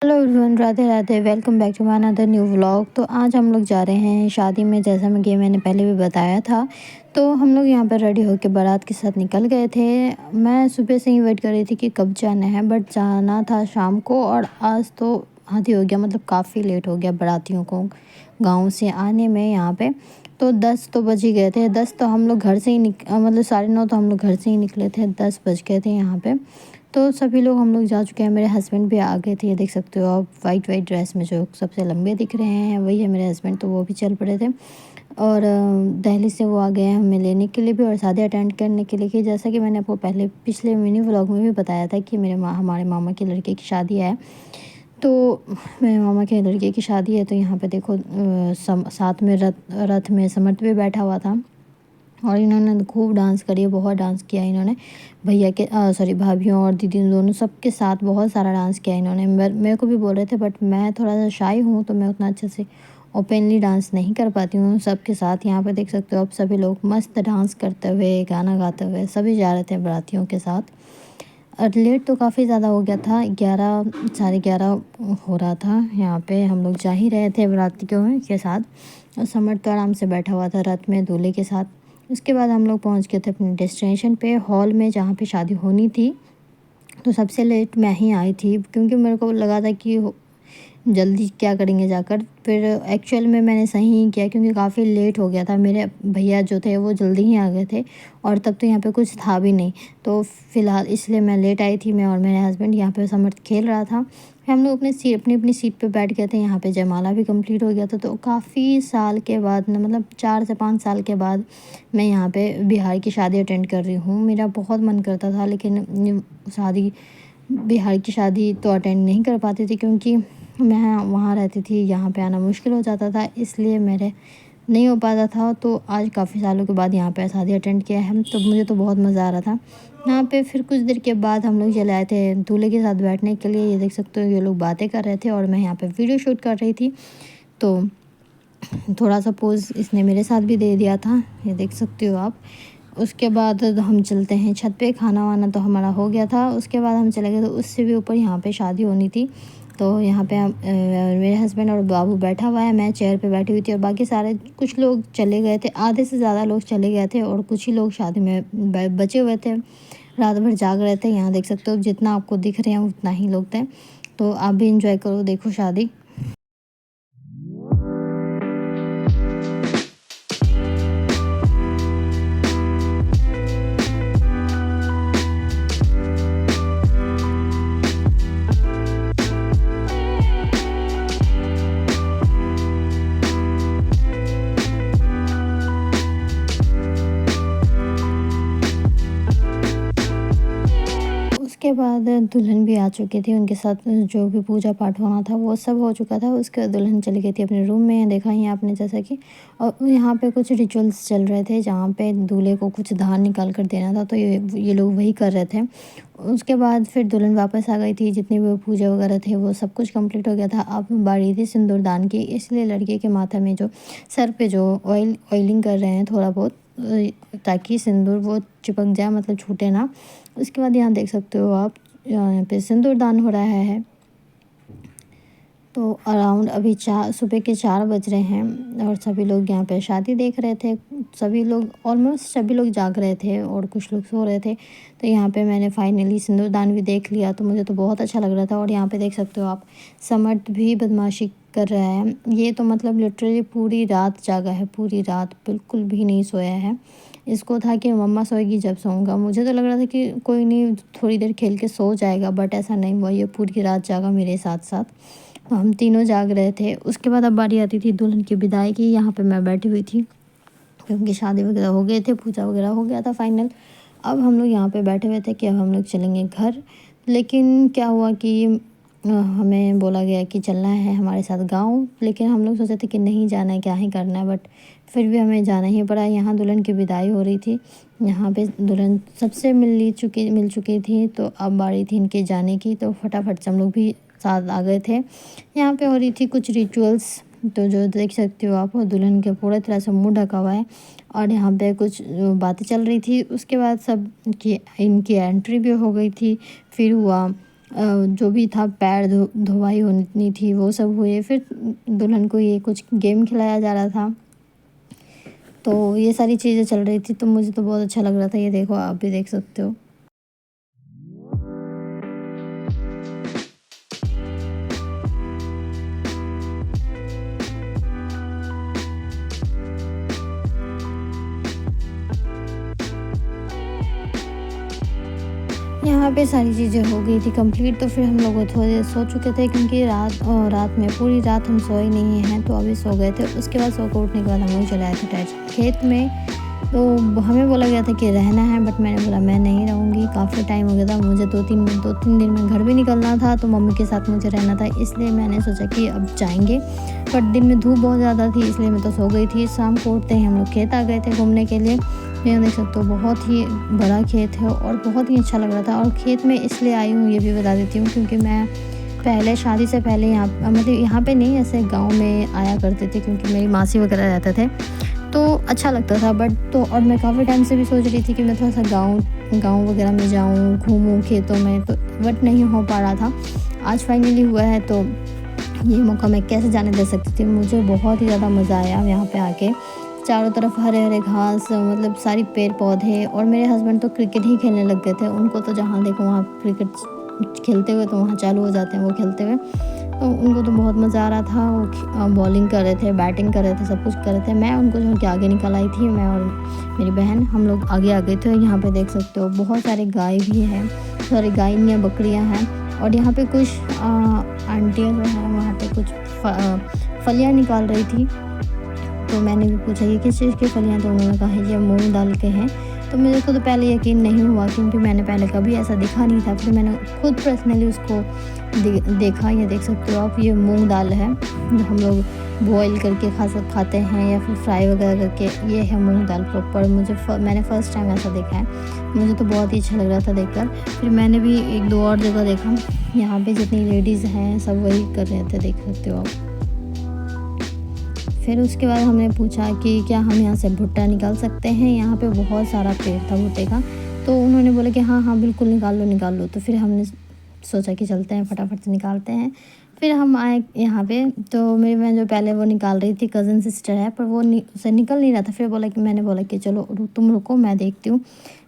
Hello everyone, Radhe Radhe. Welcome back to my another new vlog. तो आज हम लोग जा रहे हैं शादी में, जैसा मैं कि मैंने पहले भी बताया था। तो हम लोग यहाँ पर रेडी होकर बारात के साथ निकल गए थे। मैं सुबह से ही वेट कर रही थी कि कब जाना है, बट जाना था शाम को। और आज तो हद ही हो गया, मतलब काफ़ी लेट हो गया बारातियों को गाँव से आने में यहाँ पे। तो 10 तो बज ही गए थे। 10 तो हम लोग घर से ही मतलब 9:30 तो हम लोग घर से ही निकले थे। 10 बज गए थे यहाँ पे। तो सभी लोग हम लोग जा चुके हैं। मेरे हस्बैंड भी आ गए थे, ये देख सकते हो आप, वाइट वाइट ड्रेस में जो सबसे लंबे दिख रहे हैं वही है मेरे हस्बैंड। तो वो भी चल पड़े थे और दिल्ली से वो आ गए हैं हमें लेने के लिए भी और शादी अटेंड करने के लिए। कि जैसा कि मैंने आपको पहले पिछले मिनी व्लॉग में भी बताया था कि हमारे मामा के लड़के की शादी है। तो मेरे मामा के लड़के की शादी है, तो यहाँ पे देखो साथ में रथ में समर्थ भी बैठा हुआ था और इन्होंने खूब डांस करी, बहुत डांस किया इन्होंने। भैया के सॉरी, भाभीयों और दीदी दोनों सबके साथ बहुत सारा डांस किया इन्होंने। मेरे को भी बोल रहे थे, बट मैं थोड़ा सा शाई हूँ तो मैं उतना अच्छे से ओपनली डांस नहीं कर पाती हूँ सबके साथ। यहाँ पे देख सकते हो आप, सभी लोग मस्त डांस करते हुए, गाना गाते हुए सभी जा रहे थे बारातियों के साथ। और लेट तो काफ़ी ज़्यादा हो गया था, 11 साढ़े 11 हो रहा था। यहाँ पे हम लोग जा ही रहे थे बारातियों के साथ और समर तो आराम से बैठा हुआ था रथ में दूल्हे के साथ। उसके बाद हम लोग पहुँच गए थे अपने डेस्टिनेशन पे, हॉल में जहाँ पे शादी होनी थी। तो सबसे लेट मैं ही आई थी, क्योंकि मेरे को लगा था कि जल्दी क्या करेंगे जाकर। फिर एक्चुअल में मैंने सही ही किया, क्योंकि काफ़ी लेट हो गया था। मेरे भैया जो थे वो जल्दी ही आ गए थे और तब तो यहाँ पे कुछ था भी नहीं। तो फ़िलहाल इसलिए मैं लेट आई थी। मैं और मेरे हस्बैंड यहाँ पे समर्थ खेल रहा था। फिर हम लोग अपनी अपनी सीट पे बैठ गए थे। यहाँ पे जयमाला भी कंप्लीट हो गया था। तो काफ़ी साल के बाद ना, मतलब 4 से 5 साल के बाद मैं यहाँ पे बिहार की शादी अटेंड कर रही हूँ। मेरा बहुत मन करता था, लेकिन शादी बिहार की शादी तो अटेंड नहीं कर पाती थी, क्योंकि मैं वहाँ रहती थी, यहाँ पे आना मुश्किल हो जाता था, इसलिए मेरे नहीं हो पाता था। तो आज काफ़ी सालों के बाद यहाँ पे शादी अटेंड किया है, तो मुझे तो बहुत मज़ा आ रहा था यहाँ पे। फिर कुछ देर के बाद हम लोग चले आए थे दूल्हे के साथ बैठने के लिए। ये देख सकते हो, ये लोग बातें कर रहे थे और मैं यहाँ पे वीडियो शूट कर रही थी। तो थोड़ा सा पोज़ इसने मेरे साथ भी दे दिया था, ये देख सकते हो आप। उसके बाद हम चलते हैं छत पे। खाना वाना तो हमारा हो गया था। उसके बाद हम चले गए, तो उससे भी ऊपर यहाँ पे शादी होनी थी। तो यहाँ पे मेरे हस्बैंड और बाबू बैठा हुआ है, मैं चेयर पे बैठी हुई थी और बाकी सारे कुछ लोग चले गए थे। आधे से ज़्यादा लोग चले गए थे और कुछ ही लोग शादी में बचे हुए थे, रात भर जाग रहे थे। यहाँ देख सकते हो, जितना आपको दिख रहे हैं उतना ही लोग थे। तो आप भी इंजॉय करो, देखो शादी। उसके बाद दुल्हन भी आ चुकी थी, उनके साथ जो भी पूजा पाठ होना था वो सब हो चुका था। उसके बाद दुल्हन चली गई थी अपने रूम में, देखा ही आपने जैसा कि। और यहाँ पे कुछ रिचुअल्स चल रहे थे, जहाँ पे दूल्हे को कुछ धान निकाल कर देना था, तो ये लोग वही कर रहे थे। उसके बाद फिर दुल्हन वापस आ गई थी, जितनी भी पूजा वगैरह थे वो सब कुछ कंप्लीट हो गया था। अब बारी थी सिंदूरदान की, इसलिए लड़के के माथे में जो सर पे जो ऑयलिंग कर रहे हैं थोड़ा बहुत, ताकि सिंदूर वो चिपक जाए, मतलब छूटे ना। उसके बाद यहाँ देख सकते हो आप, यहाँ पे सिंदूरदान हो रहा है। तो अराउंड अभी सुबह के 4 बज रहे हैं और सभी लोग यहाँ पे शादी देख रहे थे। सभी लोग, ऑलमोस्ट सभी लोग जाग रहे थे और कुछ लोग सो रहे थे। तो यहाँ पे मैंने फाइनली सिंदूरदान भी देख लिया, तो मुझे तो बहुत अच्छा लग रहा था। और यहाँ पे देख सकते हो आप, समर्थ भी बदमाशी कर रहा है। ये तो मतलब लिटरली पूरी रात जागा है, पूरी रात बिल्कुल भी नहीं सोया है। इसको था कि मम्मा सोएगी जब सोऊंगा। मुझे तो लग रहा था कि कोई नहीं, थोड़ी देर खेल के सो जाएगा, बट ऐसा नहीं हुआ, ये पूरी रात जागा मेरे साथ साथ। तो हम तीनों जाग रहे थे। उसके बाद अब बारी आती थी दुल्हन की विदाई की। यहाँ पे मैं बैठी हुई थी, क्योंकि शादी वगैरह हो गए थे, पूजा वगैरह हो गया था फाइनल। अब हम लोग यहाँ पे बैठे हुए थे कि अब हम लोग चलेंगे घर। लेकिन क्या हुआ कि हमें बोला गया कि चलना है हमारे साथ गाँव। लेकिन हम लोग सोचे थे कि नहीं जाना है, क्या ही करना है, बट फिर भी हमें जाना ही पड़ा। यहाँ दुल्हन की विदाई हो रही थी, यहाँ पे दुल्हन सबसे मिल चुकी थी। तो अब बारी थी इनके जाने की, तो फटाफट से हम लोग भी साथ आ गए थे। यहाँ पे हो रही थी कुछ रिचुअल्स, तो जो देख सकते हो आप, दुल्हन के पूरे तरह से मुँह ढका हुआ है और यहाँ पे कुछ बातें चल रही थी। उसके बाद सब की इनकी एंट्री भी हो गई थी। फिर हुआ जो भी था पैर धुवाई होनी थी वो सब हुए। फिर दुल्हन को ये कुछ गेम खिलाया जा रहा था, तो ये सारी चीज़ें चल रही थी, तो मुझे तो बहुत अच्छा लग रहा था। ये देखो, आप भी देख सकते हो। यहाँ पे सारी चीज़ें हो गई थी कंप्लीट, तो फिर हम लोग थोड़ी देर सो चुके थे, क्योंकि रात में पूरी रात हम सोए नहीं हैं, तो अभी सो गए थे। उसके बाद सो कर उठने के बाद हम लोग चले आए थे खेत में। तो हमें बोला गया था कि रहना है, बट मैंने बोला मैं नहीं रहूँगी, काफ़ी टाइम हो गया था, मुझे 2-3 दिन में घर भी निकलना था, तो मम्मी के साथ मुझे रहना था, इसलिए मैंने सोचा कि अब जाएंगे। बट दिन में धूप बहुत ज़्यादा थी, इसलिए मैं तो सो गई थी। शाम को उठते ही हम लोग खेत आ गए थे घूमने के लिए। यहाँ देख सकते हो, बहुत ही बड़ा खेत है और बहुत ही अच्छा लग रहा था। और खेत में इसलिए आई हूँ ये भी बता देती हूँ, क्योंकि मैं पहले शादी से पहले यहाँ मतलब यहाँ पे नहीं, ऐसे गांव में आया करते थे, क्योंकि मेरी मासी वगैरह रहते थे, तो अच्छा लगता था। बट तो और मैं काफ़ी टाइम से भी सोच रही थी कि मैं थोड़ा सा गाँव वगैरह में जाऊँ, घूमूँ खेतों में, तो बट नहीं हो पा रहा था। आज फाइनली हुआ है, तो ये मौका मैं कैसे जाने दे सकती थी। मुझे बहुत ही ज़्यादा मज़ा आया यहाँ पे आके। चारों तरफ हरे हरे घास, मतलब सारी पेड़ पौधे। और मेरे हस्बैंड तो क्रिकेट ही खेलने लग गए थे। उनको तो जहाँ देखो वहाँ क्रिकेट खेलते हुए, तो वहाँ चालू हो जाते हैं वो खेलते हुए। तो उनको तो बहुत मज़ा आ रहा था। वो बॉलिंग कर रहे थे, बैटिंग कर रहे थे, सब कुछ कर रहे थे। मैं उनको छोड़ के आगे निकल आई थी, मैं और मेरी बहन, हम लोग आगे आ गए थे। यहाँ पे देख सकते हो बहुत सारे गाय भी हैं, सारी गायें बकरियाँ हैं। और यहाँ पे कुछ आंटियाँ जो हैं वहाँ पे कुछ फलियाँ निकाल रही थी। तो मैंने भी पूछा ये किस चीज़ की फलियाँ, तो उन्होंने कहा ये मूंग दाल के हैं। तो मेरे को तो पहले यकीन नहीं हुआ, क्योंकि मैंने पहले कभी ऐसा देखा नहीं था। फिर मैंने खुद पर्सनली उसको देखा। ये देख सकते हो आप, ये मूंग दाल है जो हम लोग बॉईल करके खाते हैं, या फिर फ्राई वगैरह करके। ये है मूंग दाल प्रॉपर। मैंने फ़र्स्ट टाइम ऐसा देखा है, मुझे तो बहुत ही अच्छा लग रहा था देखकर। फिर मैंने भी 1-2 और जगह देखा, यहाँ पे जितनी लेडीज़ हैं सब वही कर रहे थे, देख सकते हो आप। फिर उसके बाद हमने पूछा कि क्या हम यहाँ से भुट्टा निकाल सकते हैं। यहाँ पे बहुत सारा पेड़ था भुट्टे का, तो उन्होंने बोला कि हाँ हाँ बिल्कुल निकाल लो। तो फिर हमने सोचा कि चलते हैं, फटाफट से निकालते हैं। फिर हम आए यहाँ पे, तो मेरी बहन जो पहले वो निकाल रही थी, कज़न सिस्टर है, पर वो उसे निकल नहीं रहा था। फिर मैंने बोला कि चलो तुम रुको, मैं देखती हूँ।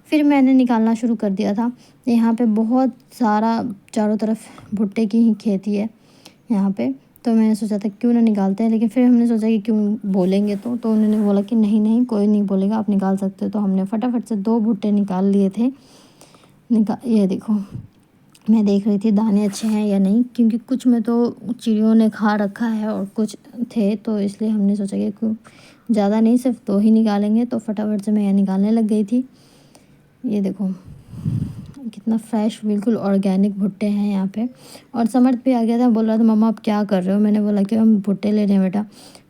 फिर मैंने निकालना शुरू कर दिया था। यहाँ पे बहुत सारा चारों तरफ भुट्टे की ही खेती है यहाँ पे। तो मैंने सोचा था क्यों ना निकालते हैं, लेकिन फिर हमने सोचा कि क्यों बोलेंगे, तो उन्होंने बोला कि नहीं नहीं कोई नहीं बोलेगा, आप निकाल सकते हो। तो हमने फटाफट से 2 भुट्टे निकाल लिए थे। ये देखो, मैं देख रही थी दाने अच्छे हैं या नहीं, क्योंकि कुछ में तो चिड़ियों ने खा रखा है और कुछ थे, तो इसलिए हमने सोचा कि क्यों ज़्यादा नहीं, सिर्फ 2 ही निकालेंगे। तो फटाफट से मैं यह निकालने लग गई थी। ये देखो कितना फ्रेश, बिल्कुल ऑर्गेनिक भुट्टे हैं यहाँ पे। और समर्थ भी आ गया था, बोल रहा था मम्मा आप क्या कर रहे हो। मैंने बोला कि हम भुट्टे ले रहे हैं बेटा।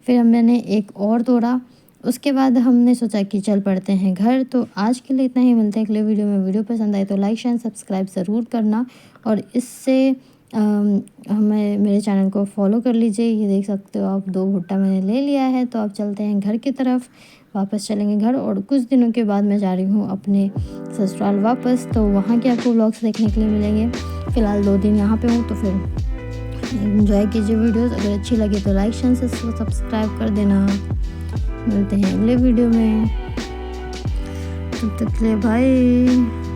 फिर मैंने एक और तोड़ा। उसके बाद हमने सोचा कि चल पड़ते हैं घर। तो आज के लिए इतना ही, मिलते हैं अगले वीडियो में। वीडियो पसंद आए तो लाइक शेयर सब्सक्राइब ज़रूर करना, और इससे हमें मेरे चैनल को फॉलो कर लीजिए। ये देख सकते हो आप, 2 भुट्टा मैंने ले लिया है। तो अब चलते हैं घर की तरफ, वापस चलेंगे घर। और कुछ दिनों के बाद मैं जा रही हूँ अपने ससुराल वापस, तो वहाँ के आपको व्लॉग्स देखने के लिए मिलेंगे। फ़िलहाल 2 दिन यहाँ पे हूँ, तो फिर एंजॉय कीजिए वीडियोस। अगर अच्छी लगी तो लाइक शेयर सब्सक्राइब कर देना। मिलते हैं अगले वीडियो में, तब तक के लिए बाय।